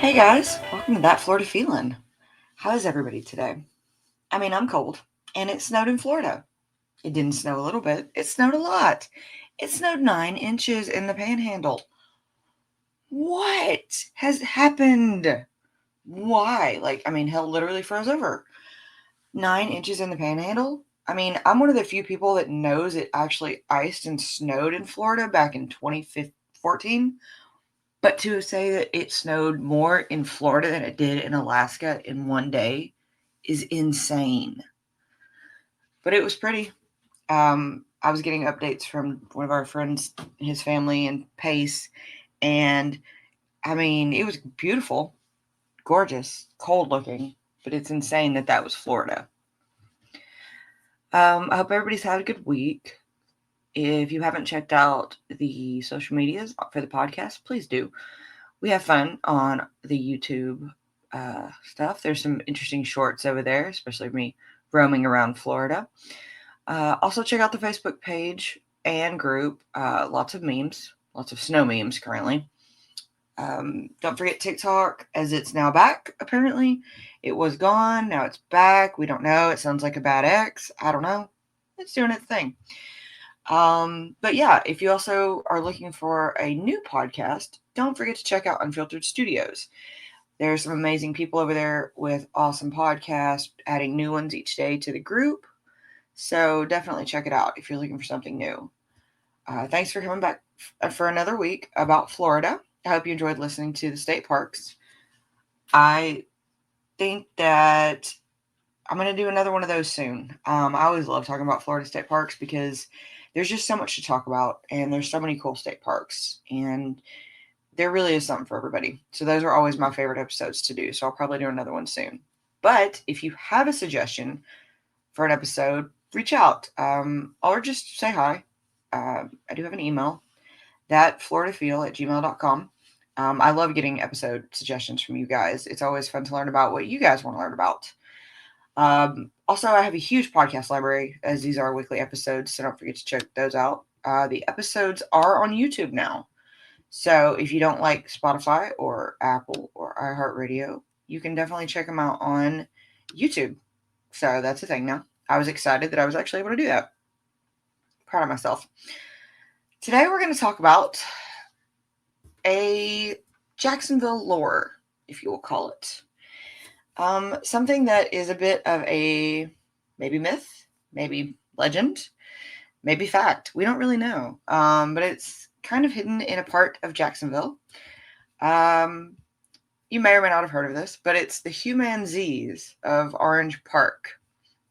Hey guys, welcome to That Florida Feeling. How is everybody today? I'm cold, and it snowed in Florida. It didn't snow a little bit, it snowed a lot. It snowed 9 inches in the panhandle. What has happened? Why? Hell literally froze over. 9 inches in the panhandle? I'm one of the few people that knows it actually iced and snowed in Florida back in 2014. But to say that it snowed more in Florida than it did in Alaska in one day is insane. But it was pretty. I was getting updates from one of our friends, his family in Pace, and it was beautiful, gorgeous, cold looking, but it's insane that that was Florida. I hope everybody's had a good week. If you haven't checked out the social medias for the podcast, please do. We have fun on the YouTube stuff. There's some interesting shorts over there, especially me roaming around Florida. Also, check out the Facebook page and group. Lots of memes, lots of snow memes currently. Don't forget TikTok, as it's now back, apparently. It was gone, now it's back. We don't know. It sounds like a bad ex. I don't know. It's doing its thing. But yeah, if you also are looking for a new podcast, don't forget to check out Unfiltered Studios. There's some amazing people over there with awesome podcasts, adding new ones each day to the group. So definitely check it out if you're looking for something new. Thanks for coming back for another week about Florida. I hope you enjoyed listening to the state parks. I think that I'm going to do another one of those soon. I always love talking about Florida state parks because there's just so much to talk about, and there's so many cool state parks, and there really is something for everybody. So those are always my favorite episodes to do. So I'll probably do another one soon. But if you have a suggestion for an episode, reach out or just say hi. I do have an email, thatfloridafeel@gmail.com. I love getting episode suggestions from you guys. It's always fun to learn about what you guys want to learn about. Also, I have a huge podcast library, as these are weekly episodes, so don't forget to check those out. The episodes are on YouTube now. So if you don't like Spotify or Apple or iHeartRadio, you can definitely check them out on YouTube. So that's the thing now. I was excited that I was actually able to do that. Proud of myself. Today we're going to talk about a Jacksonville lore, if you will call it. Something that is a bit of a maybe myth, maybe legend, maybe fact. We don't really know. But it's kind of hidden in a part of Jacksonville. You may or may not have heard of this, but it's the Humanzees of Orange Park.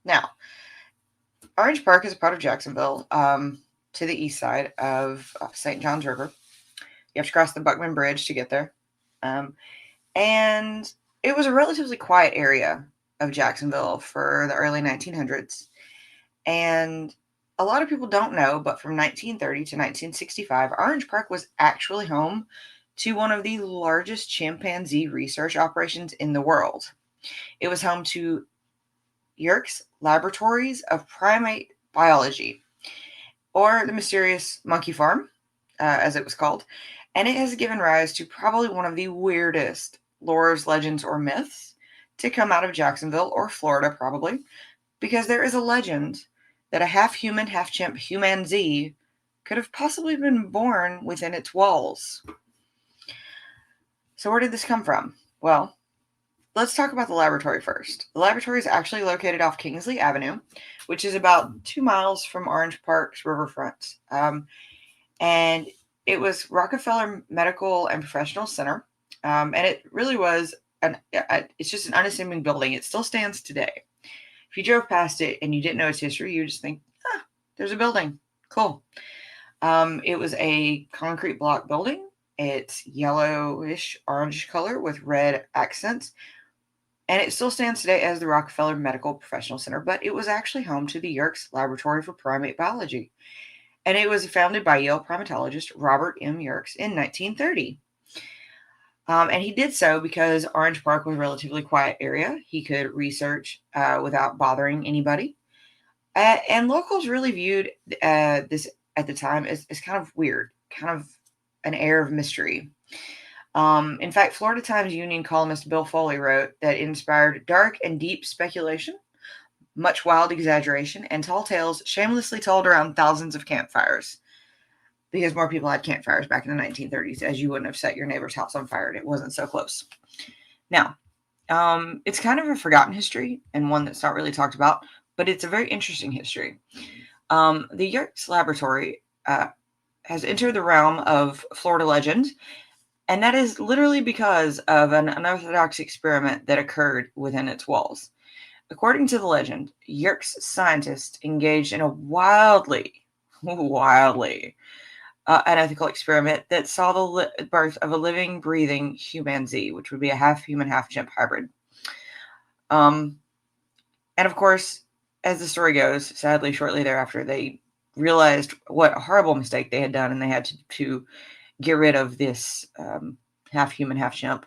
Now, Orange Park is a part of Jacksonville, to the east side of St. Johns River. You have to cross the Buckman Bridge to get there. And it was a relatively quiet area of Jacksonville for the early 1900s. And a lot of people don't know, but from 1930 to 1965, Orange Park was actually home to one of the largest chimpanzee research operations in the world. It was home to Yerkes Laboratories of Primate Biology, or the mysterious monkey farm, as it was called. And it has given rise to probably one of the weirdest lores, legends, or myths to come out of Jacksonville or Florida, probably, because there is a legend that a half human, half chimp Humanzee could have possibly been born within its walls. So, where did this come from? Well, let's talk about the laboratory first. The laboratory is actually located off Kingsley Avenue, which is about 2 miles from Orange Park's riverfront. And it was Rockefeller Medical and Professional Center. And it really was, it's just an unassuming building. It still stands today. If you drove past it and you didn't know its history, you would just think, there's a building. Cool. It was a concrete block building. It's yellowish orange color with red accents. And it still stands today as the Rockefeller Medical Professional Center, but it was actually home to the Yerkes Laboratory for Primate Biology. And it was founded by Yale primatologist Robert M. Yerkes in 1930. And he did so because Orange Park was a relatively quiet area. He could research without bothering anybody. And locals really viewed this at the time as kind of weird, kind of an air of mystery. In fact, Florida Times Union columnist Bill Foley wrote that it inspired dark and deep speculation, much wild exaggeration, and tall tales shamelessly told around thousands of campfires. Because more people had campfires back in the 1930s, as you wouldn't have set your neighbor's house on fire and it wasn't so close. Now, it's kind of a forgotten history and one that's not really talked about, but it's a very interesting history. The Yerkes Laboratory has entered the realm of Florida legend, and that is literally because of an unorthodox experiment that occurred within its walls. According to the legend, Yerkes scientists engaged in a wildly unethical experiment that saw the birth of a living, breathing Humanzee, which would be a half human, half chimp hybrid. And of course, as the story goes, sadly, shortly thereafter, they realized what a horrible mistake they had done, and they had to get rid of this half human, half chimp.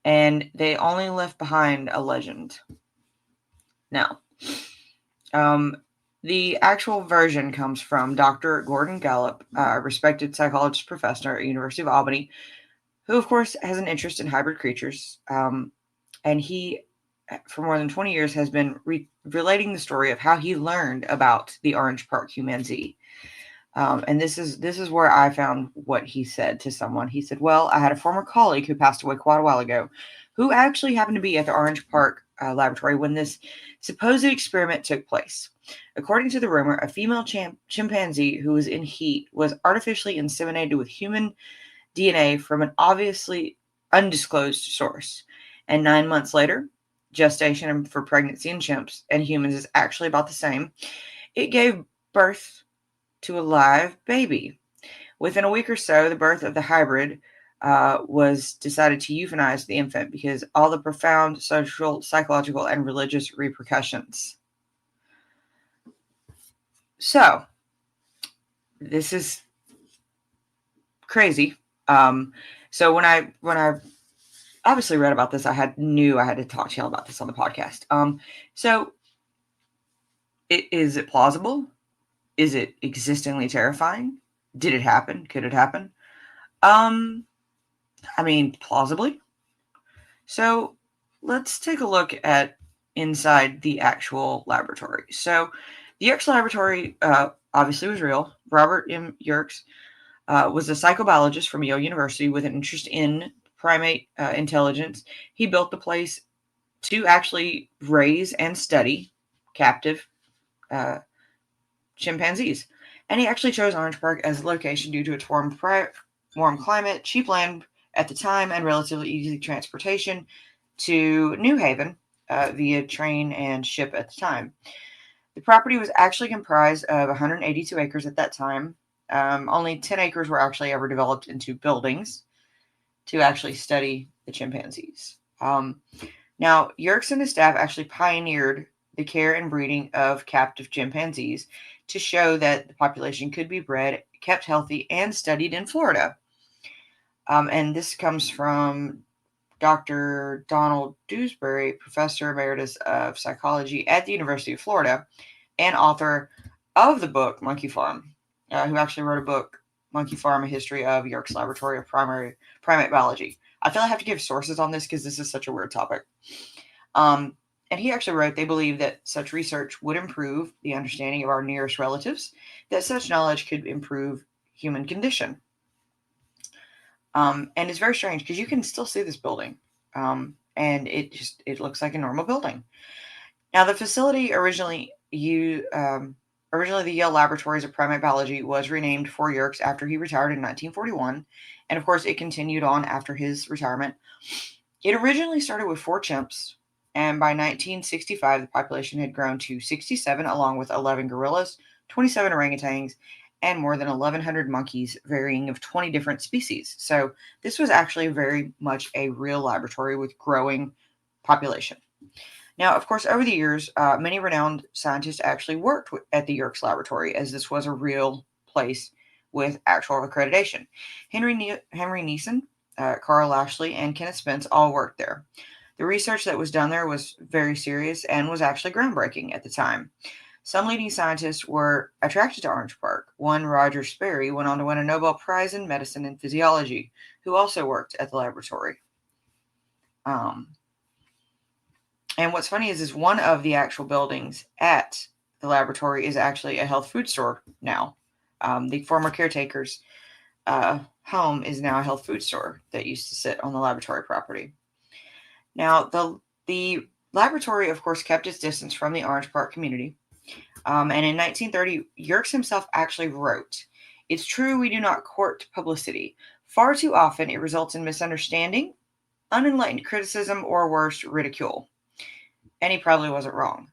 And they only left behind a legend. Now, the actual version comes from Dr. Gordon Gallup, a respected psychologist professor at University of Albany, who, of course, has an interest in hybrid creatures. And he, for more than 20 years, has been relating the story of how he learned about the Orange Park Humanzee. And this is where I found what he said to someone. He said, well, I had a former colleague who passed away quite a while ago, who actually happened to be at the Orange Park laboratory when this supposed experiment took place. According to the rumor, a female chimpanzee who was in heat was artificially inseminated with human DNA from an obviously undisclosed source. And 9 months later, gestation for pregnancy in chimps and humans is actually about the same. It gave birth to a live baby. Within a week or so, the birth of the hybrid was decided to euthanize the infant because all the profound social, psychological, and religious repercussions. So, this is crazy. So when I obviously read about this, I knew I had to talk to y'all about this on the podcast. So, is it plausible? Is it existingly terrifying? Did it happen? Could it happen? I mean, plausibly. So let's take a look at inside the actual laboratory. So the Yerkes laboratory obviously was real. Robert M. Yerkes was a psychobiologist from Yale University with an interest in primate intelligence. He built the place to actually raise and study captive chimpanzees. And he actually chose Orange Park as a location due to its warm climate, cheap land at the time, and relatively easy transportation to New Haven via train and ship at the time. The property was actually comprised of 182 acres at that time. Only 10 acres were actually ever developed into buildings to actually study the chimpanzees. Now, Yerkes and his staff actually pioneered the care and breeding of captive chimpanzees to show that the population could be bred, kept healthy, and studied in Florida. And this comes from Dr. Donald Dewsbury, Professor Emeritus of Psychology at the University of Florida, and author of the book Monkey Farm, who actually wrote a book, Monkey Farm, A History of Yerkes Laboratory of Primate Biology. I feel I have to give sources on this because this is such a weird topic. And he actually wrote, they believe that such research would improve the understanding of our nearest relatives, that such knowledge could improve human condition. And it's very strange because you can still see this building. And it looks like a normal building. Now, the facility originally the Yale Laboratories of Primate Biology was renamed for Yerkes after he retired in 1941. And of course, it continued on after his retirement. It originally started with 4 chimps. And by 1965, the population had grown to 67, along with 11 gorillas, 27 orangutans, and more than 1,100 monkeys, varying of 20 different species. So this was actually very much a real laboratory with growing population. Now, of course, over the years, many renowned scientists actually worked at the Yerkes Laboratory, as this was a real place with actual accreditation. Henry Neeson, Carl Lashley, and Kenneth Spence all worked there. The research that was done there was very serious and was actually groundbreaking at the time. Some leading scientists were attracted to Orange Park. One, Roger Sperry, went on to win a Nobel Prize in Medicine and Physiology, who also worked at the laboratory. And what's funny is one of the actual buildings at the laboratory is actually a health food store now. The former caretaker's home is now a health food store that used to sit on the laboratory property. Now, the laboratory, of course, kept its distance from the Orange Park community. And in 1930, Yerkes himself actually wrote, "It's true we do not court publicity. Far too often it results in misunderstanding, unenlightened criticism, or worse, ridicule." And he probably wasn't wrong.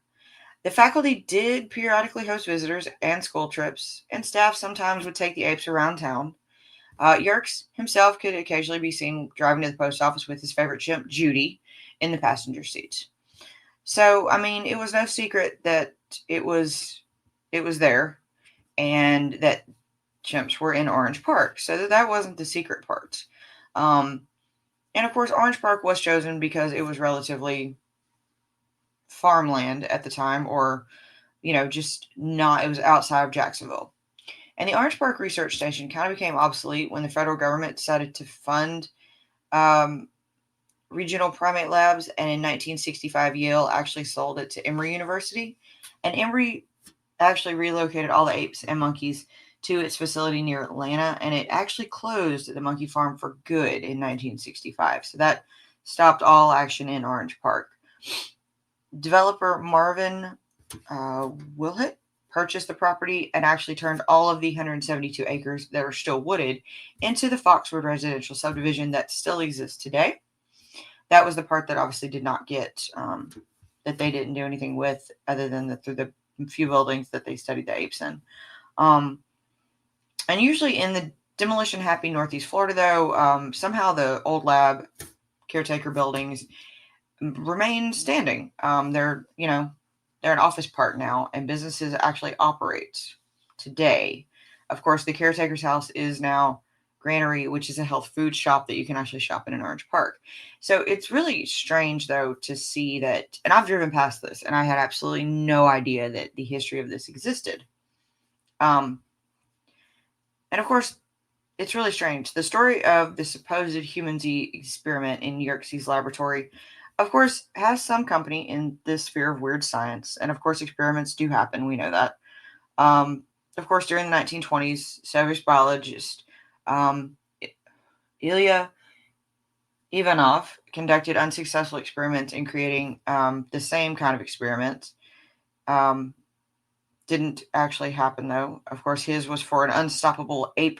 The faculty did periodically host visitors and school trips, and staff sometimes would take the apes around town. Yerkes himself could occasionally be seen driving to the post office with his favorite chimp, Judy, in the passenger seat. So, I mean, it was no secret that it was there, and that chimps were in Orange Park. So that wasn't the secret part. And of course, Orange Park was chosen because it was relatively farmland at the time, or just not. It was outside of Jacksonville. And the Orange Park Research Station kind of became obsolete when the federal government decided to fund regional primate labs, and in 1965, Yale actually sold it to Emory University, and Emory actually relocated all the apes and monkeys to its facility near Atlanta, and it actually closed the monkey farm for good in 1965. So that stopped all action in Orange Park. Developer Marvin Willett purchased the property and actually turned all of the 172 acres that are still wooded into the Foxwood residential subdivision that still exists today. That was the part that obviously did not get, that they didn't do anything with, other than through the few buildings that they studied the apes in. And usually in the demolition-happy Northeast Florida, though, somehow the old lab caretaker buildings remain standing. They're an office park now, and businesses actually operate today. Of course, the caretaker's house is now Granary, which is a health food shop that you can actually shop in Orange Park. So it's really strange, though, to see that, and I've driven past this, and I had absolutely no idea that the history of this existed. And of course, it's really strange. The story of the supposed Humanzee experiment in Yerkes' laboratory, of course, has some company in this sphere of weird science. And of course, experiments do happen. We know that. Of course, during the 1920s, Soviet biologist Ilya Ivanov conducted unsuccessful experiments in creating the same kind of experiments. Didn't actually happen, though. Of course, his was for an unstoppable ape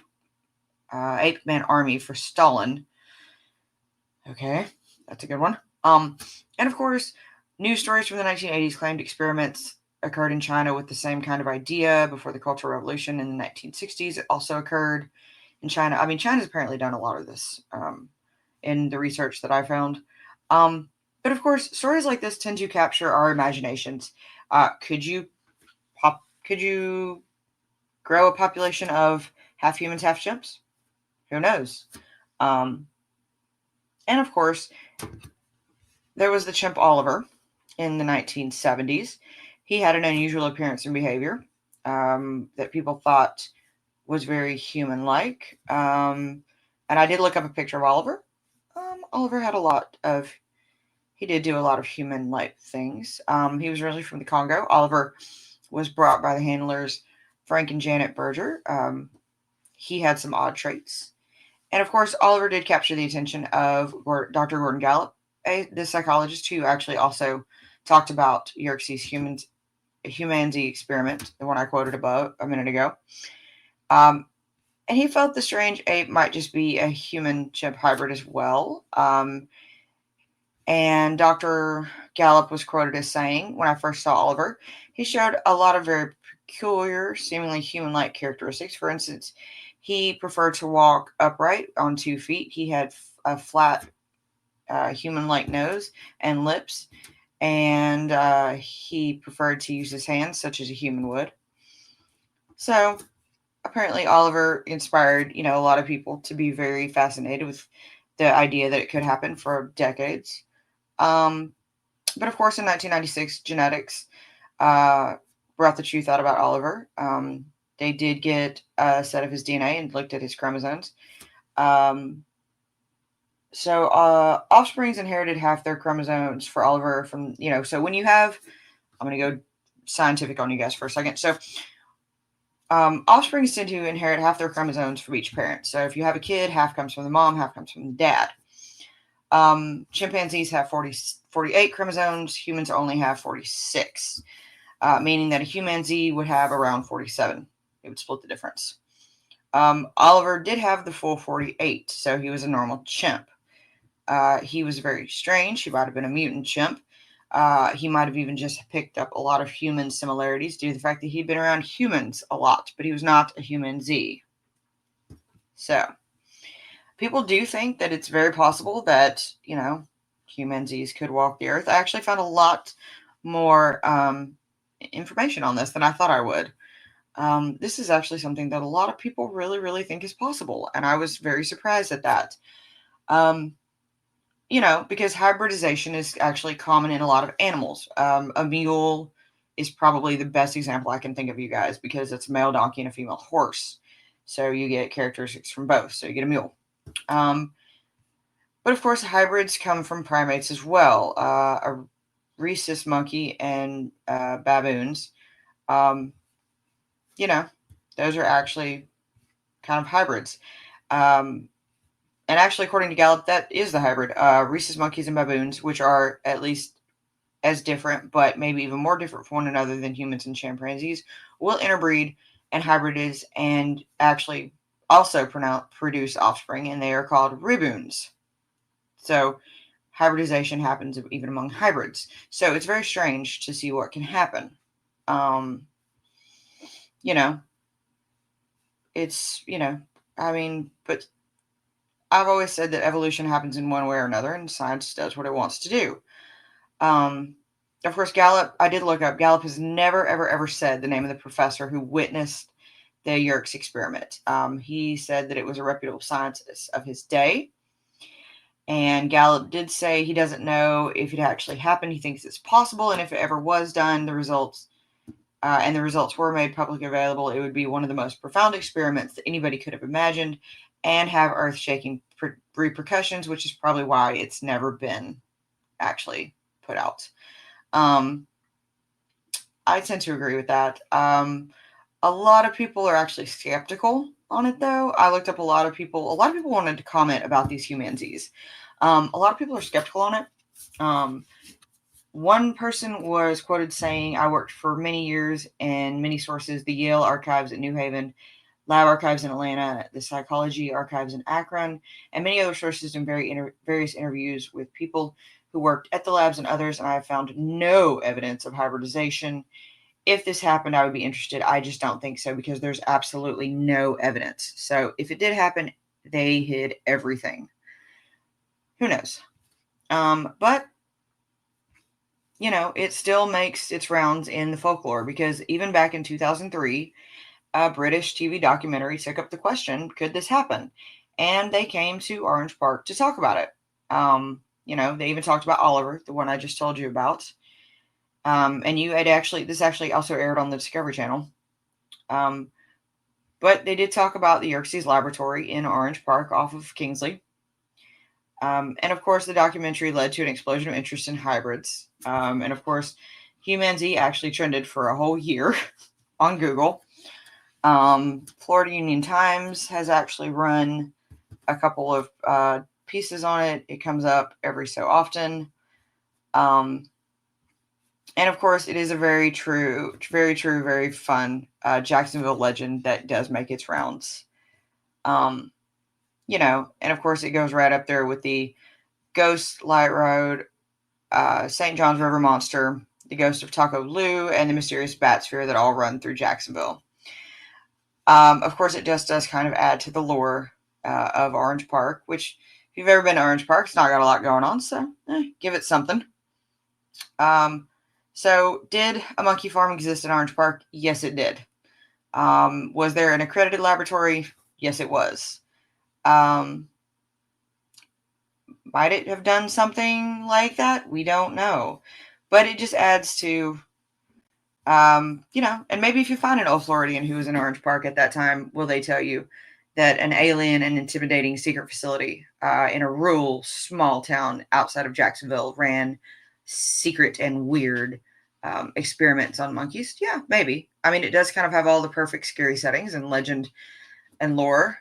man army for Stalin. Okay, that's a good one. And of course, news stories from the 1980s claimed experiments occurred in China with the same kind of idea before the Cultural Revolution in the 1960s. It also occurred in China. I mean, China's apparently done a lot of this in the research that I found. But of course, stories like this tend to capture our imaginations. Could you grow a population of half humans, half chimps? Who knows? And of course, there was the chimp Oliver in the 1970s. He had an unusual appearance and behavior that people thought was very human-like. And I did look up a picture of Oliver. Oliver had he did do a lot of human-like things. He was originally from the Congo. Oliver was brought by the handlers Frank and Janet Berger. He had some odd traits. And of course, Oliver did capture the attention of Dr. Gordon Gallup, the psychologist who actually also talked about Yerkes' Humanzee experiment, the one I quoted above a minute ago. And he felt the strange ape might just be a human-chimp hybrid as well. And Dr. Gallup was quoted as saying, when I first saw Oliver, he showed a lot of very peculiar, seemingly human-like characteristics. For instance, he preferred to walk upright on 2 feet. He had a flat, human-like nose and lips, and he preferred to use his hands, such as a human would. So, apparently, Oliver inspired, a lot of people to be very fascinated with the idea that it could happen for decades. But of course, in 1996, genetics brought the truth out about Oliver. They did get a set of his DNA and looked at his chromosomes. So offsprings inherited half their chromosomes for Oliver from, so when you have, I'm going to go scientific on you guys for a second. So offsprings tend to inherit half their chromosomes from each parent. So if you have a kid, half comes from the mom, half comes from the dad. Chimpanzees have 48 chromosomes. Humans only have 46, meaning that a Humanzee would have around 47. It would split the difference. Oliver did have the full 48, so he was a normal chimp. He was very strange. He might have been a mutant chimp. He might have even just picked up a lot of human similarities due to the fact that he'd been around humans a lot, but he was not a Humanzee. So, people do think that it's very possible that, Humanzees could walk the earth. I actually found a lot more information on this than I thought I would. This is actually something that a lot of people really, really think is possible, and I was very surprised at that. Because hybridization is actually common in a lot of animals. A mule is probably the best example I can think of, you guys, because it's a male donkey and a female horse. So you get characteristics from both. So you get a mule. But of course, hybrids come from primates as well. A rhesus monkey and baboons. Those are actually kind of hybrids. And actually, according to Gallup, that is the hybrid. Rhesus monkeys and baboons, which are at least as different, but maybe even more different from one another than humans and chimpanzees, will interbreed and hybridize and actually also produce offspring, and they are called riboons. So hybridization happens even among hybrids. So it's very strange to see what can happen. It's, but I've always said that evolution happens in one way or another, and science does what it wants to do. Of course, Gallup, I did look up, Gallup has never, ever, ever said the name of the professor who witnessed the Yerkes experiment. He said that it was a reputable scientist of his day. And Gallup did say he doesn't know if it actually happened. He thinks it's possible, and if it ever was done, the results were made publicly available, it would be one of the most profound experiments that anybody could have imagined and have earth-shaking repercussions, which is probably why it's never been actually put out. I tend to agree with that. A lot of people are actually skeptical on it, though. I looked up a lot of people wanted to comment about these Humanzees. A lot of people are skeptical on it. One person was quoted saying, "I worked for many years in many sources, the Yale Archives at New Haven, Lab Archives in Atlanta, the Psychology Archives in Akron, and many other sources in various interviews with people who worked at the labs and others, and I have found no evidence of hybridization. If this happened, I would be interested. I just don't think so because there's absolutely no evidence. So if it did happen, they hid everything. Who knows? But it still makes its rounds in the folklore because even back in 2003, a British TV documentary took up the question, could this happen? And they came to Orange Park to talk about it. They even talked about Oliver, the one I just told you about. And this actually also aired on the Discovery Channel. But they did talk about the Yerkes Laboratory in Orange Park off of Kingsley. And of course, the documentary led to an explosion of interest in hybrids. And of course, Humanzee actually trended for a whole year on Google. Florida Union Times has actually run a couple of pieces on it. It comes up every so often. And of course, it is a very true, very fun Jacksonville legend that does make its rounds. And of course, it goes right up there with the Ghost Light Road, St. John's River Monster, the Ghost of Taco Lou, and the Mysterious Bat Sphere that all run through Jacksonville. Of course, it just does kind of add to the lore of Orange Park, which, if you've ever been to Orange Park, it's not got a lot going on, so give it something. So, did a monkey farm exist in Orange Park? Yes, it did. Was there an accredited laboratory? Yes, it was. Might it have done something like that? We don't know. But it just adds to And maybe if you find an old Floridian who was in Orange Park at that time, will they tell you that an alien and intimidating secret facility in a rural small town outside of Jacksonville ran secret and weird experiments on monkeys? Yeah, maybe. I mean, it does kind of have all the perfect scary settings and legend and lore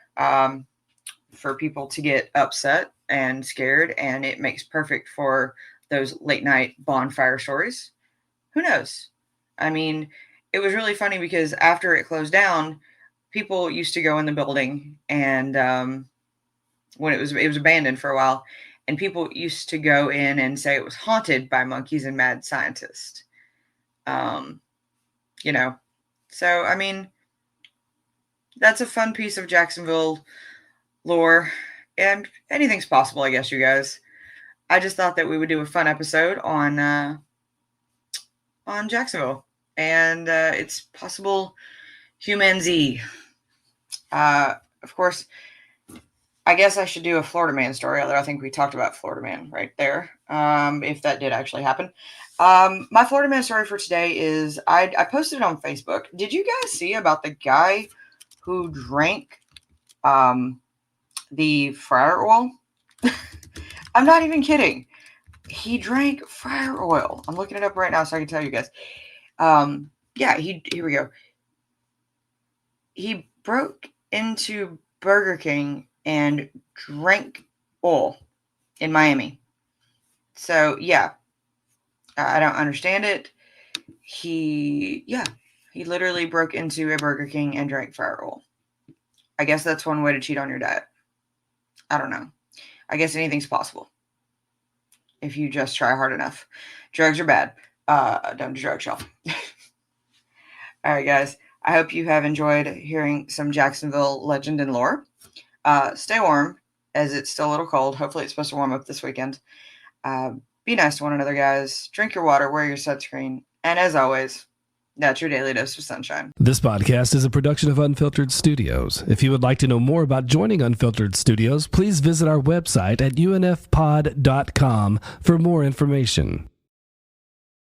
for people to get upset and scared, and it makes perfect for those late night bonfire stories. Who knows? I mean, it was really funny because after it closed down, people used to go in the building, and when it was abandoned for a while, and people used to go in and say it was haunted by monkeys and mad scientists. Um, so I mean, that's a fun piece of Jacksonville lore, and anything's possible, I guess, you guys. I just thought that we would do a fun episode on Jacksonville and its possible Humanzee. Of course, I guess I should do a Florida Man story, although I think we talked about Florida Man right there, if that did actually happen. My Florida Man story for today is I posted it on Facebook. Did you guys see about the guy who drank the fryer oil? I'm not even kidding. He drank fryer oil. I'm looking it up right now so I can tell you guys. Here we go. He broke into Burger King and drank oil in Miami. So, yeah. I don't understand it. He literally broke into a Burger King and drank fryer oil. I guess that's one way to cheat on your diet. I don't know. I guess anything's possible if you just try hard enough. Drugs are bad. Don't do drugs, y'all. All right, guys. I hope you have enjoyed hearing some Jacksonville legend and lore. Stay warm, as it's still a little cold. Hopefully it's supposed to warm up this weekend. Be nice to one another, guys. Drink your water, wear your sunscreen. And as always, that's your daily dose of sunshine. This podcast is a production of Unfiltered Studios. If you would like to know more about joining Unfiltered Studios, please visit our website at unfpod.com for more information.